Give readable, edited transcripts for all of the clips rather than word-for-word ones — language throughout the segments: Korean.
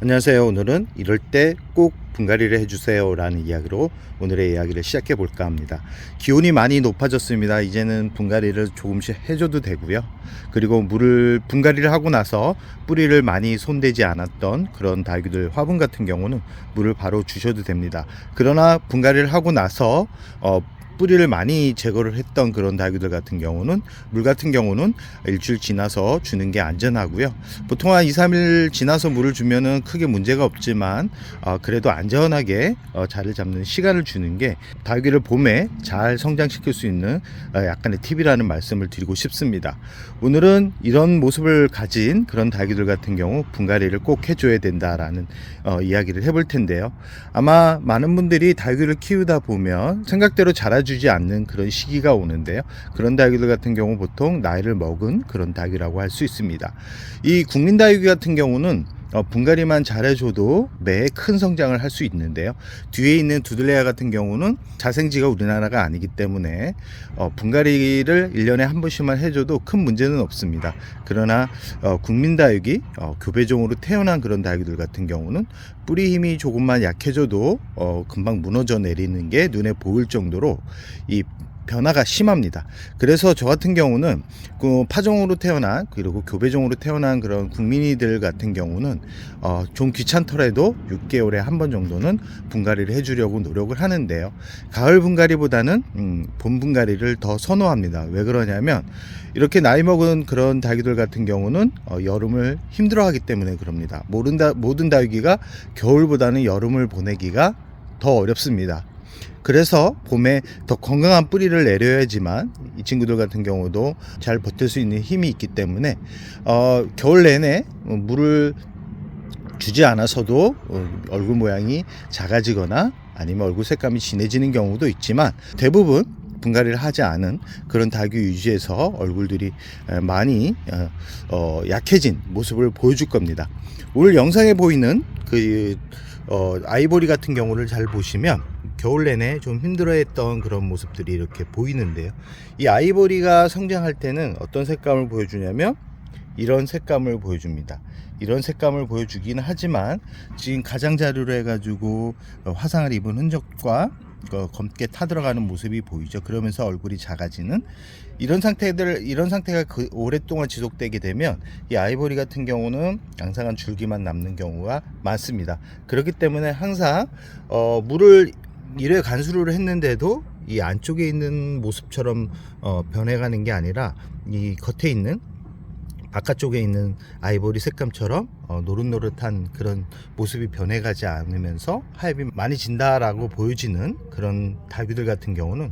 안녕하세요. 오늘은 이럴 때 꼭 분갈이를 해주세요 라는 이야기로 오늘의 이야기를 시작해 볼까 합니다. 기온이 많이 높아졌습니다. 이제는 분갈이를 조금씩 해줘도 되고요. 그리고 물을 분갈이를 하고 나서 뿌리를 많이 손대지 않았던 그런 다육이들 화분 같은 경우는 물을 바로 주셔도 됩니다. 그러나 분갈이를 하고 나서 뿌리를 많이 제거를 했던 그런 다육이들 같은 경우는 물 같은 경우는 일주일 지나서 주는 게 안전하고요. 보통 한 2, 3일 지나서 물을 주면은 크게 문제가 없지만 그래도 안전하게 자리를 잡는 시간을 주는 게 다육이를 봄에 잘 성장시킬 수 있는 약간의 팁이라는 말씀을 드리고 싶습니다. 오늘은 이런 모습을 가진 그런 다육이들 같은 경우 분갈이를 꼭 해줘야 된다라는 이야기를 해볼 텐데요. 아마 많은 분들이 다육이를 키우다 보면 생각대로 자라주지 않는 그런 시기가 오는데요. 그런 다육이들 같은 경우 보통 나이를 먹은 그런 다육이라고 할 수 있습니다. 이 국민 다육이 같은 경우는 분갈이만 잘해줘도 매해 큰 성장을 할 수 있는데요. 뒤에 있는 두들레아 같은 경우는 자생지가 우리나라가 아니기 때문에 분갈이를 1년에 한 번씩만 해줘도 큰 문제는 없습니다. 그러나 국민다육이 교배종으로 태어난 그런 다육이들 같은 경우는 뿌리 힘이 조금만 약해져도 금방 무너져 내리는 게 눈에 보일 정도로 이 변화가 심합니다. 그래서 저 같은 경우는 그 파종으로 태어난 그리고 교배종으로 태어난 그런 국민이들 같은 경우는 좀 귀찮더라도 6개월에 한 번 정도는 분갈이를 해주려고 노력을 하는데요. 가을 분갈이보다는 봄 분갈이를 더 선호합니다. 왜 그러냐면 이렇게 나이 먹은 그런 다육이들 같은 경우는 여름을 힘들어하기 때문에 그럽니다. 모든 다육이가 겨울보다는 여름을 보내기가 더 어렵습니다. 그래서 봄에 더 건강한 뿌리를 내려야지만 이 친구들 같은 경우도 잘 버틸 수 있는 힘이 있기 때문에 겨울 내내 물을 주지 않아서도 얼굴 모양이 작아지거나 아니면 얼굴 색감이 진해지는 경우도 있지만 대부분 분갈이를 하지 않은 그런 다육이 유지에서 얼굴들이 많이 약해진 모습을 보여줄 겁니다. 오늘 영상에 보이는 그 아이보리 같은 경우를 잘 보시면 겨울 내내 좀 힘들어했던 그런 모습들이 이렇게 보이는데요. 이 아이보리가 성장할 때는 어떤 색감을 보여주냐면 이런 색감을 보여줍니다. 이런 색감을 보여주긴 하지만 지금 가장자리로 해가지고 화상을 입은 흔적과 검게 타들어가는 모습이 보이죠. 그러면서 얼굴이 작아지는 이런 상태가 오랫동안 지속되게 되면 이 아이보리 같은 경우는 양상한 줄기만 남는 경우가 많습니다. 그렇기 때문에 항상 물을 1회 간수를 했는데도 이 안쪽에 있는 모습처럼 변해가는 게 아니라 이 겉에 있는 바깥쪽에 있는 아이보리 색감처럼 노릇노릇한 그런 모습이 변해가지 않으면서 하엽이 많이 진다라고 보여지는 그런 다육이들 같은 경우는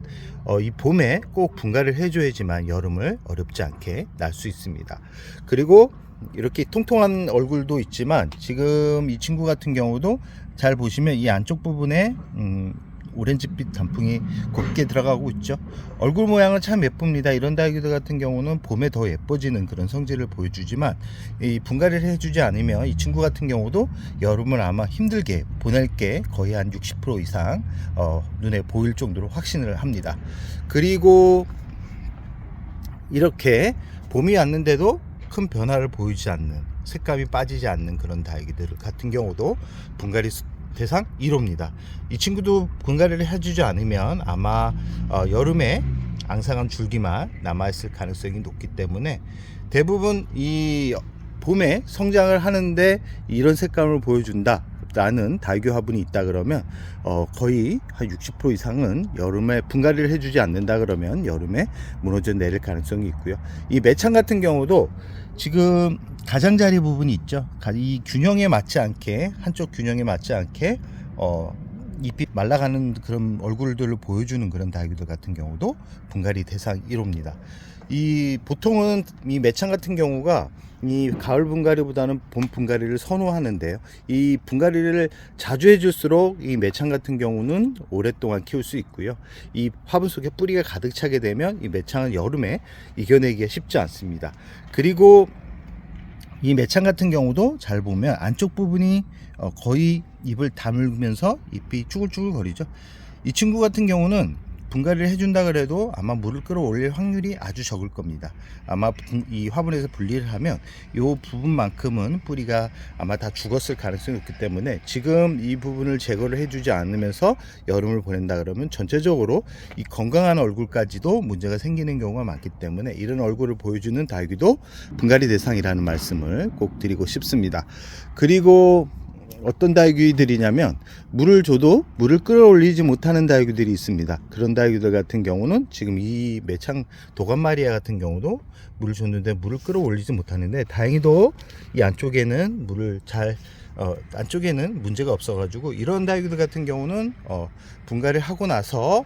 이 봄에 꼭 분갈이를 해줘야지만 여름을 어렵지 않게 날 수 있습니다. 그리고 이렇게 통통한 얼굴도 있지만 지금 이 친구 같은 경우도 잘 보시면 이 안쪽 부분에 오렌지빛 단풍이 곱게 들어가고 있죠. 얼굴 모양은 참 예쁩니다. 이런 다육이들 같은 경우는 봄에 더 예뻐지는 그런 성질을 보여주지만 이 분갈이를 해주지 않으면 이 친구 같은 경우도 여름을 아마 힘들게 보낼 게 거의 한 60% 이상 눈에 보일 정도로 확신을 합니다. 그리고 이렇게 봄이 왔는데도 큰 변화를 보이지 않는, 색감이 빠지지 않는 그런 다육이들 같은 경우도 분갈이 대상 1호입니다. 이 친구도 분갈이를 해주지 않으면 아마 여름에 앙상한 줄기만 남아있을 가능성이 높기 때문에 대부분 이 봄에 성장을 하는데 이런 색감을 보여준다 라는 다육이 화분이 있다 그러면 거의 한 60% 이상은 여름에 분갈이를 해주지 않는다 그러면 여름에 무너져 내릴 가능성이 있고요. 이 매창 같은 경우도 지금 가장자리 부분이 있죠. 이 균형에 맞지 않게, 한쪽 균형에 맞지 않게 잎이 말라가는 그런 얼굴들을 보여주는 그런 다육이들 같은 경우도 분갈이 대상 1호입니다. 보통은 이 매창 같은 경우가 이 가을 분갈이보다는 봄 분갈이를 선호하는데요. 이 분갈이를 자주 해줄수록 이 매창 같은 경우는 오랫동안 키울 수 있고요. 이 화분 속에 뿌리가 가득 차게 되면 이 매창은 여름에 이겨내기가 쉽지 않습니다. 그리고 이 매창 같은 경우도 잘 보면 안쪽 부분이 거의 잎을 다물면서 잎이 쭈글쭈글 거리죠. 이 친구 같은 경우는 분갈이를 해준다 그래도 아마 물을 끌어올릴 확률이 아주 적을 겁니다. 아마 이 화분에서 분리를 하면 이 부분만큼은 뿌리가 아마 다 죽었을 가능성이 있기 때문에 지금 이 부분을 제거를 해주지 않으면서 여름을 보낸다 그러면 전체적으로 이 건강한 얼굴까지도 문제가 생기는 경우가 많기 때문에 이런 얼굴을 보여주는 다육이도 분갈이 대상이라는 말씀을 꼭 드리고 싶습니다. 그리고 어떤 다육이들이냐면 물을 줘도 물을 끌어올리지 못하는 다육이들이 있습니다. 그런 다육이들 같은 경우는 지금 이 매창 도감마리아 같은 경우도 물을 줬는데 물을 끌어올리지 못하는데 다행히도 이 안쪽에는 물을 잘 안쪽에는 문제가 없어 가지고 이런 다육이들 같은 경우는 분갈이를 하고 나서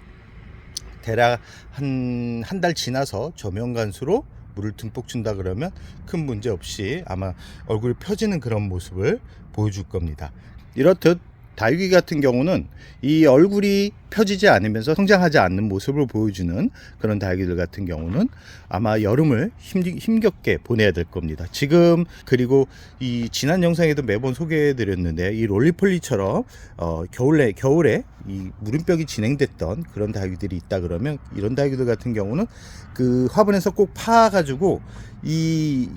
대략 한 달 지나서 저면간수로 물을 듬뿍 준다 그러면 큰 문제 없이 아마 얼굴이 펴지는 그런 모습을 보여줄 겁니다. 이렇듯 다육이 같은 경우는 이 얼굴이 펴지지 않으면서 성장하지 않는 모습을 보여주는 그런 다육이들 같은 경우는 아마 여름을 힘겹게 보내야 될 겁니다. 지금 그리고 이 지난 영상에도 매번 소개해 드렸는데 이 롤리폴리처럼 겨울에 이 무름벽이 진행됐던 그런 다육이들이 있다 그러면 이런 다육이들 같은 경우는 그 화분에서 꼭 파가지고 이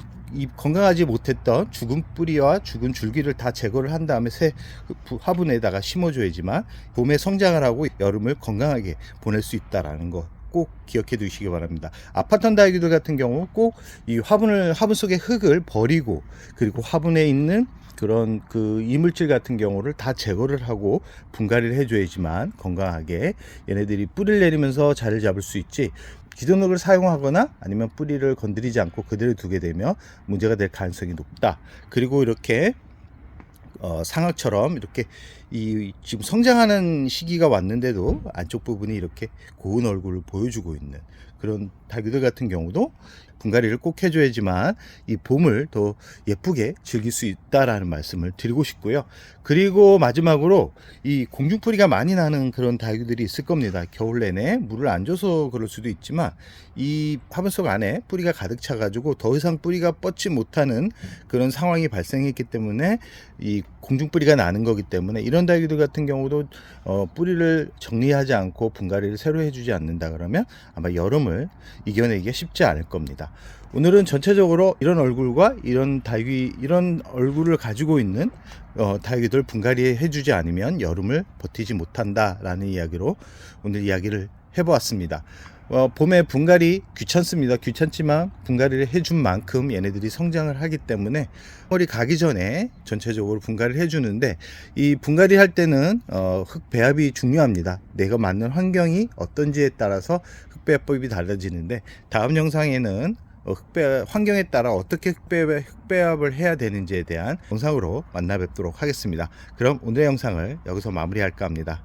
건강하지 못했던 죽은 뿌리와 죽은 줄기를 다 제거를 한 다음에 새 화분에다가 심어줘야지만 봄에 성장을 하고 여름을 건강하게 보낼 수 있다라는 거 꼭 기억해 두시기 바랍니다. 아파트 다육이들 같은 경우 꼭 이 화분 속의 흙을 버리고 그리고 화분에 있는 그런 그 이물질 같은 경우를 다 제거를 하고 분갈이를 해줘야지만 건강하게 얘네들이 뿌리를 내리면서 자리를 잡을 수 있지, 기존흙을 사용하거나 아니면 뿌리를 건드리지 않고 그대로 두게 되면 문제가 될 가능성이 높다. 그리고 이렇게 상악처럼 이렇게 지금 성장하는 시기가 왔는데도 안쪽 부분이 이렇게 고운 얼굴을 보여주고 있는 그런 다육이들 같은 경우도 분갈이를 꼭 해줘야지만 이 봄을 더 예쁘게 즐길 수 있다라는 말씀을 드리고 싶고요. 그리고 마지막으로 이 공중뿌리가 많이 나는 그런 다육이들이 있을 겁니다. 겨울 내내 물을 안 줘서 그럴 수도 있지만 이 화분 속 안에 뿌리가 가득 차 가지고 더 이상 뿌리가 뻗지 못하는 그런 상황이 발생했기 때문에 이 공중뿌리가 나는 거기 때문에 이런 다육이들 같은 경우도 뿌리를 정리하지 않고 분갈이를 새로 해주지 않는다 그러면 아마 여름을 이겨내기가 쉽지 않을 겁니다. 오늘은 전체적으로 이런 얼굴과 이런 얼굴을 가지고 있는 다육이들 분갈이 해주지 않으면 여름을 버티지 못한다라는 이야기로 오늘 이야기를 해보았습니다. 봄에 분갈이 귀찮습니다. 귀찮지만 분갈이를 해준 만큼 얘네들이 성장을 하기 때문에 홀이 가기 전에 전체적으로 분갈이를 해주는데 이 분갈이 할 때는 흙 배합이 중요합니다. 내가 맞는 환경이 어떤지에 따라서 흙 배합법이 달라지는데 다음 영상에는 환경에 따라 어떻게 흙배합을 해야 되는지에 대한 영상으로 만나 뵙도록 하겠습니다. 그럼 오늘의 영상을 여기서 마무리할까 합니다.